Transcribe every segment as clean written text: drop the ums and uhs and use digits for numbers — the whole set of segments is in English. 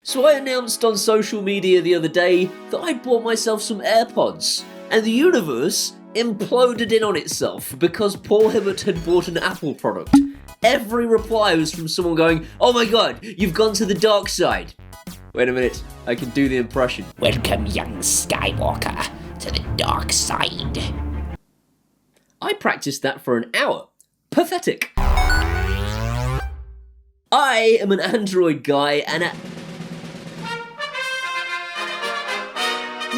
So I announced on social media the other day that I'd bought myself some Airpods, and the universe imploded in on itself because Paul Hibbert had bought an Apple product. Every reply was from someone going, "Oh my god, you've gone to the dark side." Wait a minute, I can do the impression. Welcome, young Skywalker, to the dark side. I practiced that for an hour. Pathetic. I am an Android guy and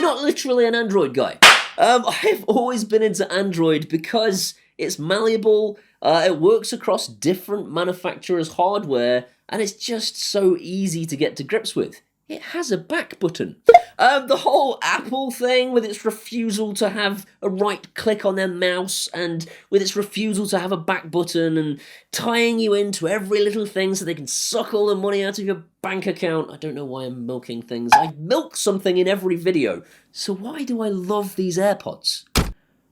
not literally an Android guy. I've always been into Android because it's malleable, it works across different manufacturers' hardware, and it's just so easy to get to grips with. It has a back button. The whole Apple thing with its refusal to have a right click on their mouse and with its refusal to have a back button and tying you into every little thing so they can suck all the money out of your bank account. I don't know why I'm milking things. I milk something in every video. So why do I love these AirPods?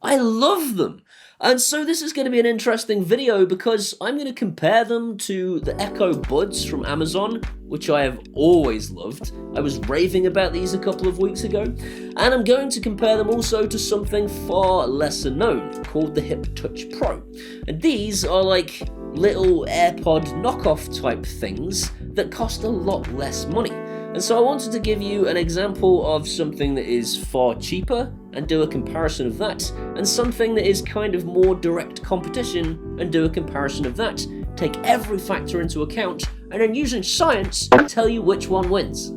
I love them. And so this is going to be an interesting video because I'm going to compare them to the Echo Buds from Amazon, which I have always loved. I was raving about these a couple of weeks ago. And I'm going to compare them also to something far lesser known called the Hiptouch Pro. And these are like little AirPod knockoff type things that cost a lot less money. And so I wanted to give you an example of something that is far cheaper and do a comparison of that, and something that is kind of more direct competition and do a comparison of that. Take every factor into account and then using science tell you which one wins.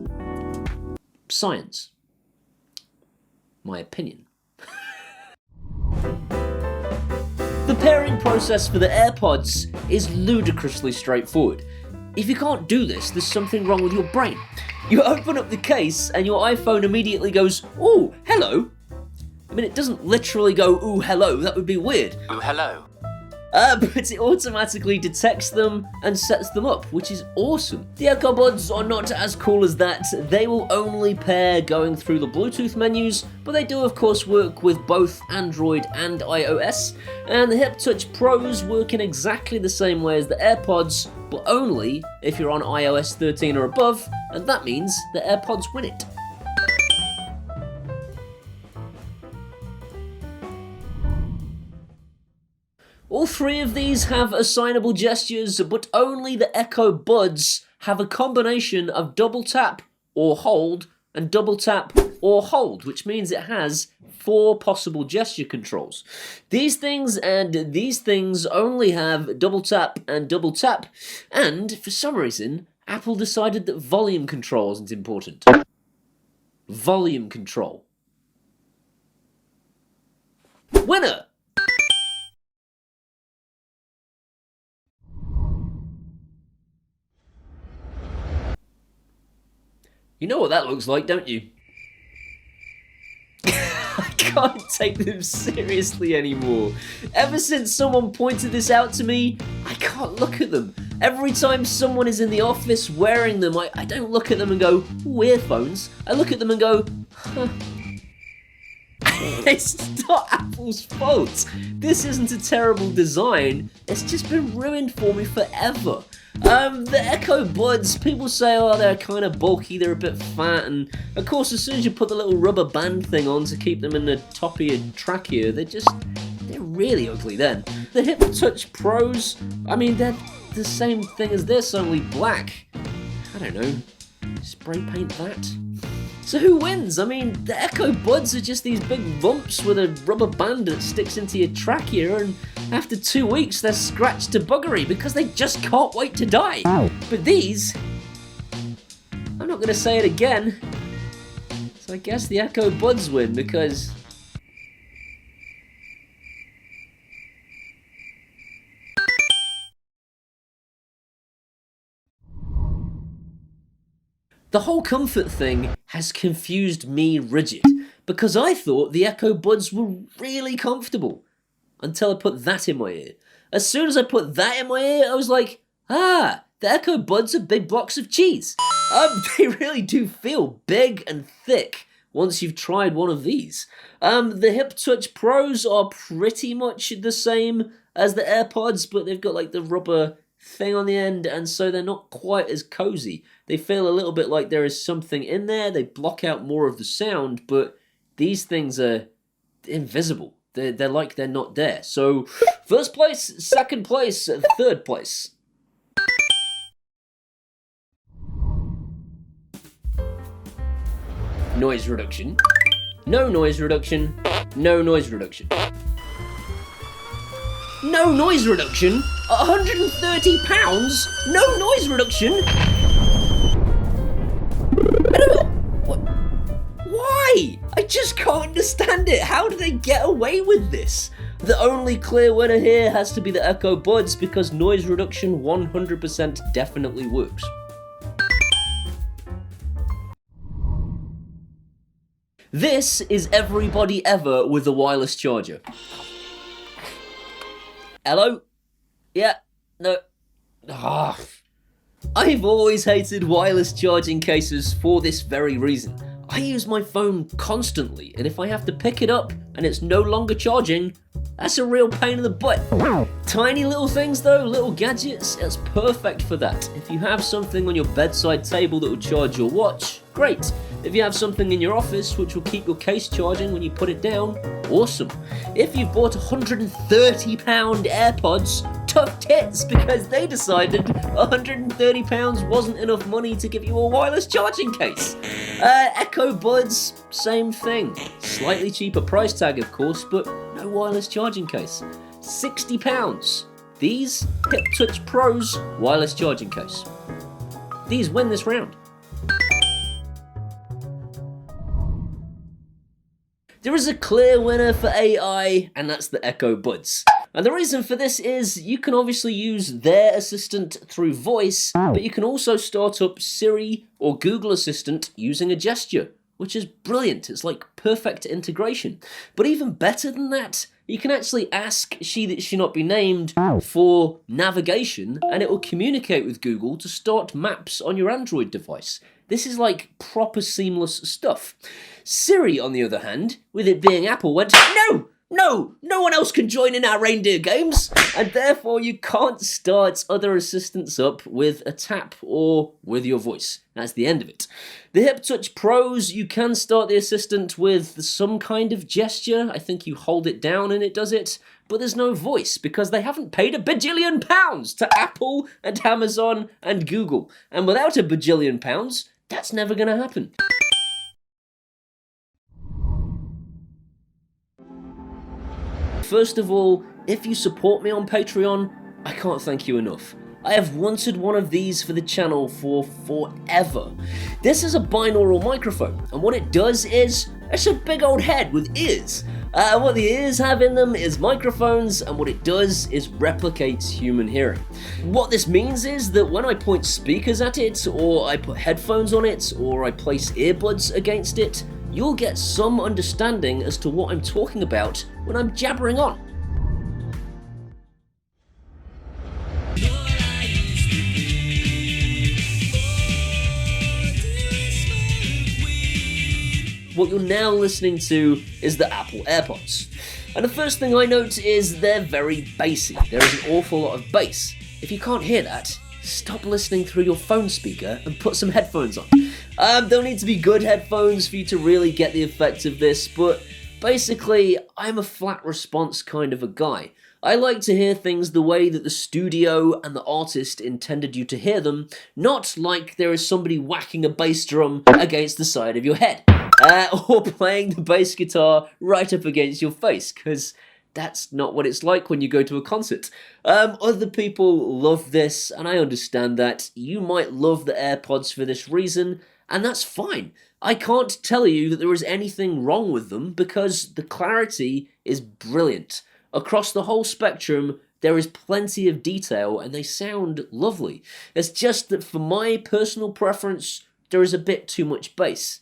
Science. My opinion. The pairing process for the AirPods is ludicrously straightforward. If you can't do this, there's something wrong with your brain. You open up the case and your iPhone immediately goes, "Ooh, hello." I mean, it doesn't literally go, "Ooh, hello," that would be weird. Ooh, hello. But it automatically detects them and sets them up, which is awesome. The Echo Buds are not as cool as that. They will only pair going through the Bluetooth menus, but they do of course work with both Android and iOS. And the Hiptouch Pros work in exactly the same way as the AirPods, but only if you're on iOS 13 or above, and that means the AirPods win it. All three of these have assignable gestures, but only the Echo Buds have a combination of double tap or hold and double tap or hold, which means it has 4 possible gesture controls. These things and these things only have double tap, and for some reason, Apple decided that volume control isn't important. Volume control. Winner! You know what that looks like, don't you? I can't take them seriously anymore. Ever since someone pointed this out to me, I can't look at them. Every time someone is in the office wearing them, I don't look at them and go, "Ooh, earphones." I look at them and go, huh. It's not Apple's fault. This isn't a terrible design. It's just been ruined for me forever. The Echo Buds, people say, oh, they're kind of bulky, they're a bit fat, and of course as soon as you put the little rubber band thing on to keep them in the top of your trachea, they're really ugly then. The Hiptouch Pros, I mean, they're the same thing as this, only black. I don't know, spray paint that? So who wins? I mean, the Echo Buds are just these big lumps with a rubber band that sticks into your trachea, and after 2 weeks they're scratched to buggery because they just can't wait to die. Ow. But these, I'm not going to say it again, so I guess the Echo Buds win because... The whole comfort thing has confused me rigid, because I thought the Echo Buds were really comfortable, until I put that in my ear. As soon as I put that in my ear, I was like, ah, the Echo Buds are big blocks of cheese. They really do feel big and thick once you've tried one of these. The Hiptouch Pros are pretty much the same as the AirPods, but they've got like the rubber thing on the end, and so they're not quite as cozy. They feel a little bit like there is something in there. They block out more of the sound, but these things are invisible. They're like they're not there. So, first place, second place, third place. Noise reduction. No noise reduction. No noise reduction. No noise reduction? £130? No noise reduction? Why? I just can't understand it. How do they get away with this? The only clear winner here has to be the Earbuds because noise reduction 100% definitely works. This is everybody ever with a wireless charger. Hello? Yeah? No? I've always hated wireless charging cases for this very reason. I use my phone constantly, and if I have to pick it up and it's no longer charging, that's a real pain in the butt. Tiny little things though, little gadgets, it's perfect for that. If you have something on your bedside table that will charge your watch, great. If you have something in your office which will keep your case charging when you put it down, awesome. If you've bought £130 AirPods, tough tits because they decided £130 wasn't enough money to give you a wireless charging case. Echo Buds, same thing. Slightly cheaper price tag of course, but no wireless charging case. £60. These Hiptouch Pros wireless charging case. These win this round. There is a clear winner for AI, and that's the Echo Buds. And the reason for this is you can obviously use their assistant through voice, but you can also start up Siri or Google Assistant using a gesture, which is brilliant. It's like perfect integration. But even better than that, you can actually ask She That She Not Be Named for navigation, and it will communicate with Google to start maps on your Android device. This is like proper seamless stuff. Siri, on the other hand, with it being Apple, went, no one else can join in our reindeer games, and therefore you can't start other assistants up with a tap or with your voice. That's the end of it. The Hiptouch Pros, you can start the assistant with some kind of gesture. I think you hold it down and it does it, but there's no voice because they haven't paid £1 bajillion to Apple and Amazon and Google. And without £1 bajillion, that's never going to happen. First of all, if you support me on Patreon, I can't thank you enough. I have wanted one of these for the channel for forever. This is a binaural microphone, and what it does is, it's a big old head with ears. What the ears have in them is microphones, and what it does is replicates human hearing. What this means is that when I point speakers at it, or I put headphones on it, or I place earbuds against it, you'll get some understanding as to what I'm talking about when I'm jabbering on. What you're now listening to is the Apple Airpods. And the first thing I note is they're very bassy. There is an awful lot of bass. If you can't hear that, stop listening through your phone speaker and put some headphones on. They'll need to be good headphones for you to really get the effect of this, but basically, I'm a flat response kind of a guy. I like to hear things the way that the studio and the artist intended you to hear them, not like there is somebody whacking a bass drum against the side of your head, or playing the bass guitar right up against your face, because that's not what it's like when you go to a concert. Other people love this, and I understand that. You might love the AirPods for this reason, and that's fine. I can't tell you that there is anything wrong with them because the clarity is brilliant. Across the whole spectrum, there is plenty of detail and they sound lovely. It's just that for my personal preference, there is a bit too much bass.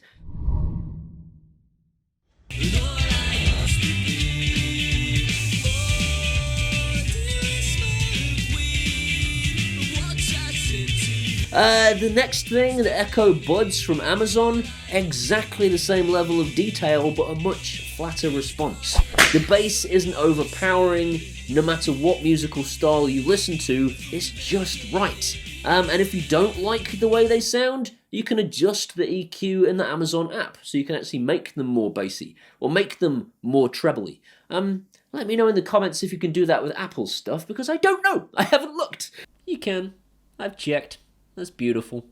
The next thing, the Echo Buds from Amazon, exactly the same level of detail but a much flatter response. The bass isn't overpowering, no matter what musical style you listen to, it's just right. And if you don't like the way they sound, you can adjust the EQ in the Amazon app, so you can actually make them more bassy, or make them more trebly. Let me know in the comments if you can do that with Apple's stuff, because I don't know, I haven't looked. You can, I've checked, that's beautiful.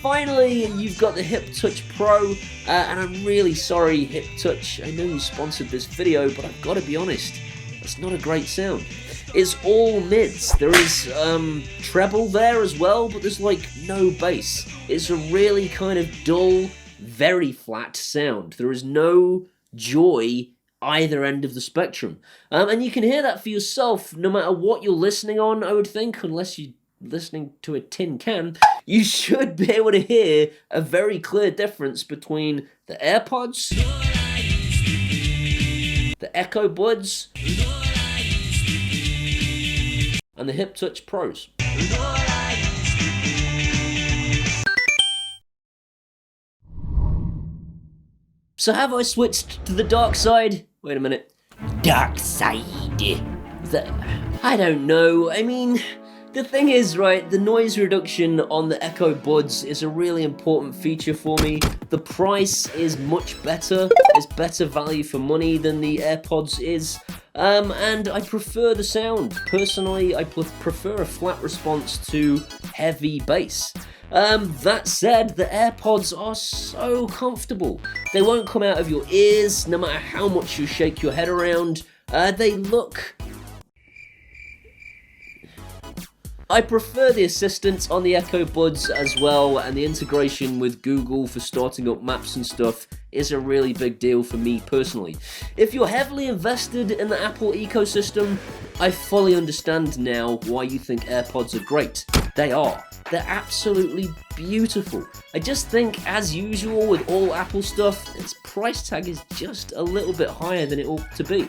Finally, you've got the Hiptouch Pro, and I'm really sorry, Hiptouch, I know you sponsored this video, but I've got to be honest, that's not a great sound. It's all mids. There is treble there as well, but there's like no bass. It's a really kind of dull, very flat sound. There is no joy either end of the spectrum. And you can hear that for yourself no matter what you're listening on, I would think, unless you're listening to a tin can. You should be able to hear a very clear difference between the Airpods, the Echo Buds, and the Hiptouch Pros. So have I switched to the dark side? Wait a minute. Dark side. I don't know. I mean, the thing is, right, the noise reduction on the Echo Buds is a really important feature for me. The price is much better. It's better value for money than the Airpods is. And I prefer the sound. Personally, I prefer a flat response to heavy bass. That said, the Airpods are so comfortable. They won't come out of your ears, no matter how much you shake your head around. They look... I prefer the assistance on the Echo Buds as well, and the integration with Google for starting up maps and stuff is a really big deal for me personally. If you're heavily invested in the Apple ecosystem, I fully understand now why you think AirPods are great. They are. They're absolutely beautiful. I just think, as usual with all Apple stuff, its price tag is just a little bit higher than it ought to be.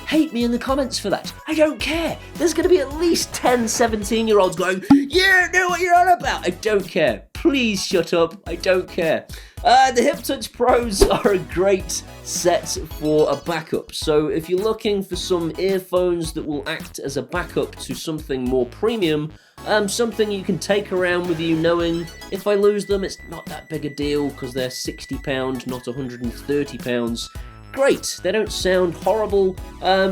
Hate me in the comments for that. I don't care. There's going to be at least 10 17-year-olds going, yeah, know what you're on about. I don't care. Please shut up. I don't care. The Hiptouch Pros are a great set for a backup. So if you're looking for some earphones that will act as a backup to something more premium, something you can take around with you knowing if I lose them, it's not that big a deal because they're £60, not £130. Great, they don't sound horrible,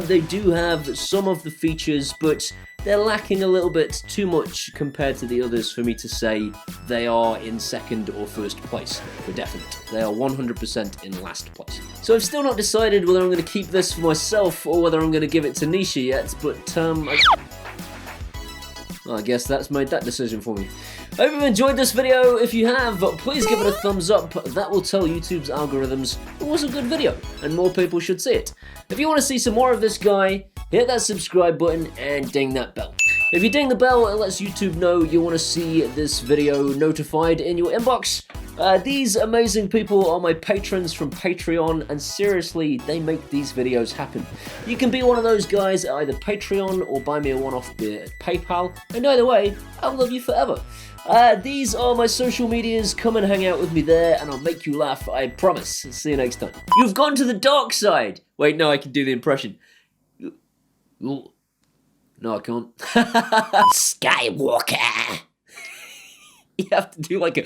they do have some of the features, but they're lacking a little bit too much compared to the others for me to say they are in second or first place, for definite. They are 100% in last place. So I've still not decided whether I'm going to keep this for myself or whether I'm going to give it to Nisha yet, but I guess that's made that decision for me. I hope you've enjoyed this video. If you have, please give it a thumbs up. That will tell YouTube's algorithms it was a good video and more people should see it. If you want to see some more of this guy, hit that subscribe button and ding that bell. If you ding the bell, it lets YouTube know you want to see this video notified in your inbox. These amazing people are my patrons from Patreon, and seriously, they make these videos happen. You can be one of those guys at either Patreon or buy me a one-off beer at PayPal, and either way, I'll love you forever. These are my social medias. Come and hang out with me there, and I'll make you laugh, I promise. See you next time. You've gone to the dark side! Wait, no, I can do the impression. No, I can't. Skywalker. You have to do like a...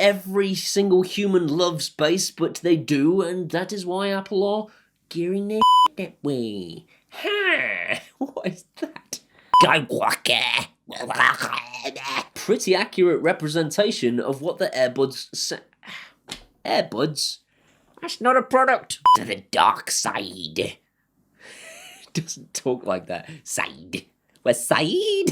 Every single human loves bass, but they do, and that is why Apple are gearing their that way. Ha! What is that? Skywalker. Pretty accurate representation of what the Airbuds say. Airbuds? That's not a product. To the dark side. Doesn't talk like that. Side. West side.